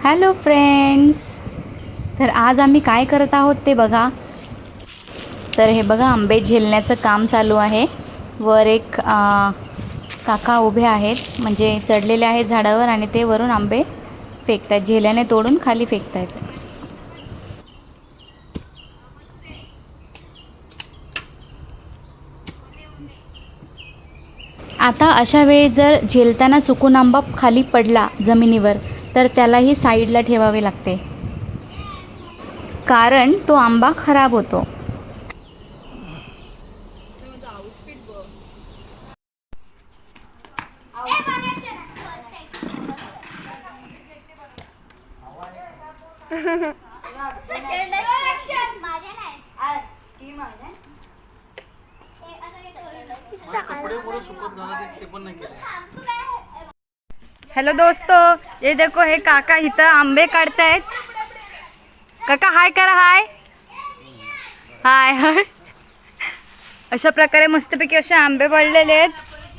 Hello friends, तर आज आम्ही काय करत आहोत ते बघा. तर हे बघा, आंबे झेलण्याचं काम चालू आहे. वर एक काका उभे आहेत, म्हणजे चढलेले आहेत झाडावर आणि ते वरून आंबे फेकतायत, झेल्याने तोडून खाली फेकतायत. आता अशा वेळी जर झेलताना चुकून आंबा खाली पडला जमिनीवर तर त्यालाही साईडला ठेवावे लागते, कारण तो आंबा खराब होतो. हेलो दोस्तों, ये देखो, हे काका इथं आंबे काढतायत. काका हाय करा, हाय हाय हाय. अशा प्रकारे मस्तपैकी असे आंबे पडलेले आहेत.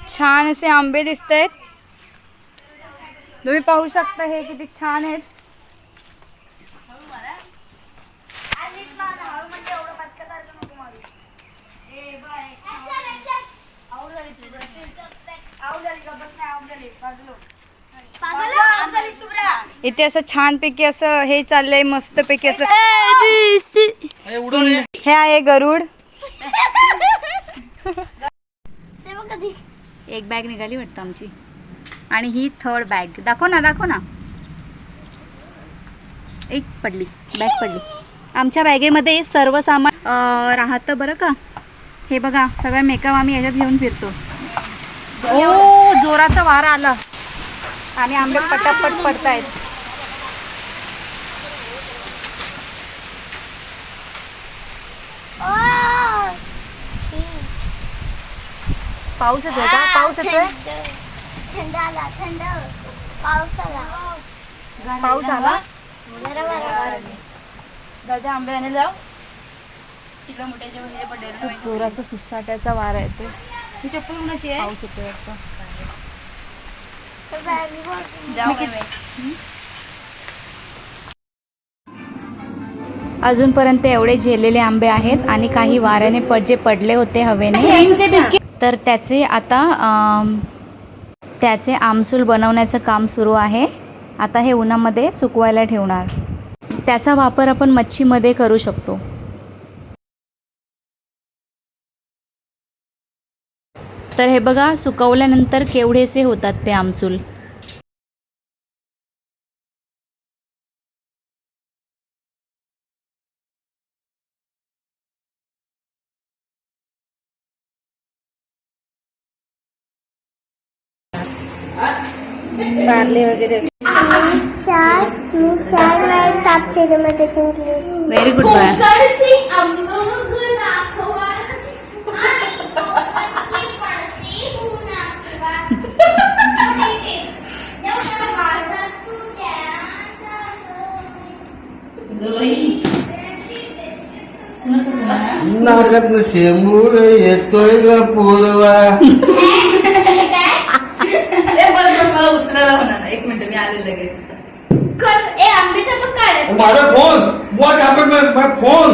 छान असे आंबे दिसत आहेत. तुम्ही पाहू शकता हे किती छान आहेत. इथे असं छानपैकी असं हे चाललंय, मस्तपैकी असं. हे आहे गरुड. एक बॅग निघाली वाटतं आमची, आणि ही थर्ड बॅग. दाखव ना, दाखव ना. एक पडली, बॅग पडली. आमच्या बॅगेमध्ये सर्व सामान राहतं बरं का. हे बघा, सगळं मेकअप आम्ही याच्यात घेऊन फिरतो. ओ, जोराचा वारा आला आणि आंबे पटापट पडतायत. पाऊस येतोय का? पाऊस येतोय. थंड आला, थंड पाऊस आला. पाऊस आला. दादा आंबे आणायला जाऊ. खूप जोराचा सुसाट्याचा वारा येतोय. ही चप्पल कुणाची आहे? पाऊस येतोय वाटतं. अजूनपर्यंत एवढे झेललेले आंबे आहेत आणि काही वाऱ्याने जे पडले होते हवेने, तर त्याचे आता त्याचे आमसूल बनवण्याचं काम सुरू आहे. आता हे उन्हामध्ये सुकवायला ठेवणार. त्याचा वापर आपण मच्छीमध्ये करू शकतो. तर हे बघा, सुकवल्यानंतर केवढेसे होतात ते आमसूल. कारले वगैरे. Very good boy. नाकात शेंबूड येतोय ग पूर्वा. एक मिनिट, मी आले लगेच. माझा phone, what happened my phone.